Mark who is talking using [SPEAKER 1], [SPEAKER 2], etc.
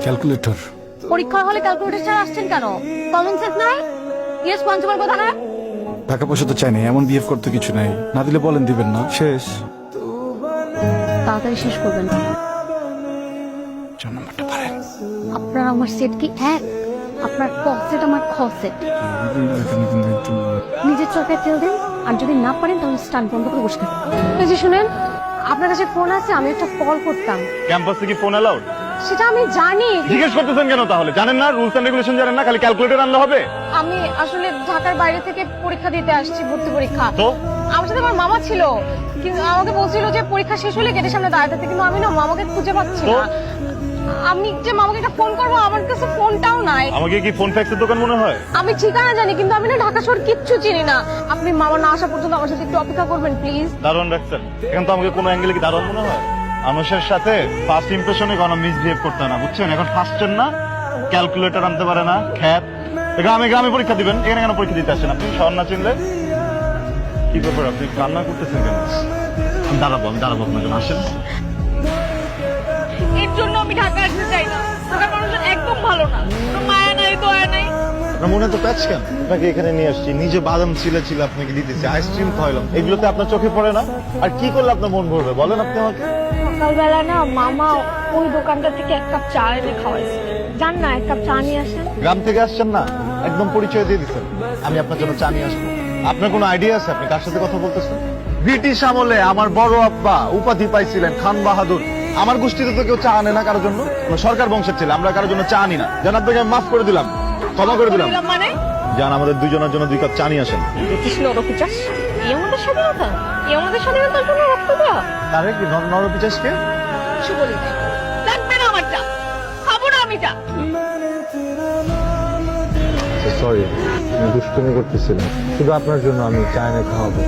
[SPEAKER 1] Calculator.
[SPEAKER 2] পরীক্ষা হলে calculator ছাড়া আসছেন কেন? কমন সেন্স নাই? ইরেসপন্সিবল কথা না?
[SPEAKER 1] টাকা পয়সা তো চাই নাই, এমন বিহেভ করতে কিছু নাই। না দিলে বলেন দিবেন না, শেষ।
[SPEAKER 2] তাড়াতাড়ি শেষ করবেন।
[SPEAKER 1] নাম্বারটা পারেন।
[SPEAKER 2] আপনার আমার সেট কি এক? আপনার ক সেট আমার খ সেট। নিজের চরকায় তেল দিন, আর যদি না পারেন তাহলে স্টান্ট বন্ধ করে বসে থাকুন। এই যে শুনেন, আপনার কাছে ফোন আছে, আমি একটা কল করতাম।
[SPEAKER 3] ক্যাম্পাসে কি ফোন অ্যালাউড?
[SPEAKER 2] সেটা আমি জানি।
[SPEAKER 3] জিজ্ঞেস করতেছেন কেন তাহলে? জানেন না রুলস এন্ড রেগুলেশন? জানেন না খালি ক্যালকুলেটর আনলে হবে?
[SPEAKER 2] আমি আসলে ঢাকার বাইরে থেকে পরীক্ষা দিতে আসছি, ভর্তি পরীক্ষা।
[SPEAKER 3] তো
[SPEAKER 2] আমার সাথে আমার মামা ছিল, কিন্তু আমাকে বলছিল যে পরীক্ষা শেষ হলে গেটের সামনে দাঁড়াতে, কিন্তু আমি না মামাকে খুঁজে পাচ্ছি
[SPEAKER 3] তো?
[SPEAKER 2] না। আমি যে মামাকে একটা ফোন করবো, আমার কাছে ফোনটাও নাই।
[SPEAKER 3] আমাকে কি ফোন ফ্যাক্সের দোকান মনে হয়?
[SPEAKER 2] আমি ঠিকানা জানি, কিন্তু আমি না ঢাকা শহর কিচ্ছু চিনি না। আপনি মামা না আসা পর্যন্ত আমার সাথে একটু অপেক্ষা করবেন প্লিজ।
[SPEAKER 3] দারোয়ান ডাক্তার, এখন তো আমাকে কোনো অ্যাঙ্গেলে কি দারোয়ান মনে হয়? মানুষের সাথে ফার্স্ট ইমপ্রেশনে কোনো মিসবিহেভ করতে না, বুঝছেন? এখন ফার্স্টের না, ক্যালকুলেটর আনতে পারে না, খ্যাত। গ্রামে গ্রামে পরীক্ষা দিবেন, এখানে কেন পরীক্ষা দিতে আসেন আপনি? শহর না চিনলে কি ব্যাপার? আপনি কান্না করতেছেন কেন? আমি দাঁড়াবো আপনার জন্য, আসেন।
[SPEAKER 2] এর জন্য আমি ঢাকা আসতে চাই না। ঢাকার মানুষজন একদম ভালো না, কোনো মায়া নাই, দয়া নাই।
[SPEAKER 3] আপনার মনে তো প্যাচ কেন? আপনাকে এখানে নিয়ে আসছি, নিজে বাদাম ছিলে আপনাকে দিতেছি, আইসক্রিম খাওয়াইলাম, এগুলোতে আপনার চোখে পড়ে না? আর কি করলে আপনার মন ভরবে বলেন আপনি আমাকে?
[SPEAKER 2] সকালবেলা না মামা ওই দোকানটা থেকে এক কাপ চা এনে খাওয়াইছে। জান না, এক কাপ চা নিয়ে আসেন।
[SPEAKER 3] গ্রাম থেকে আসছেন না, একদম পরিচয় দিয়ে দিচ্ছেন আমি আপনার জন্য চা নিয়ে আসবো। আপনার কোনো আইডিয়া আছে আপনি কার সাথে কথা বলতেছেন? ব্রিটিশ আমলে আমার বড় আব্বা উপাধি পাইছিলেন খান বাহাদুর। আমার গোষ্ঠীতে তো কেউ চা আনে না কারোর জন্য। আমরা সরকার বংশের ছেলে, আমরা কারোর জন্য চা আনি না। জান আপনাকে আমি মাফ করে দিলাম, ক্ষমা করে দিলাম।
[SPEAKER 2] মানে
[SPEAKER 3] জান আমাদের দুজনের জন্য 2 কাপ চা নিয়ে আসেন।
[SPEAKER 2] ব্রিটিশ নরপিচাস, এই আমাদের স্বাধীনতা, এই আমাদের স্বাধীনতার জন্য রক্ত দেওয়া।
[SPEAKER 3] তারে কি নরপিচাসকে?
[SPEAKER 2] কিছু বলি না, লাগবে না আমার চা, খাবো না আমি চা।
[SPEAKER 4] সরি, আমি দুষ্টুমি করতেছিলাম। শুধু আপনার জন্য আমি চা এনে খাওয়াবো।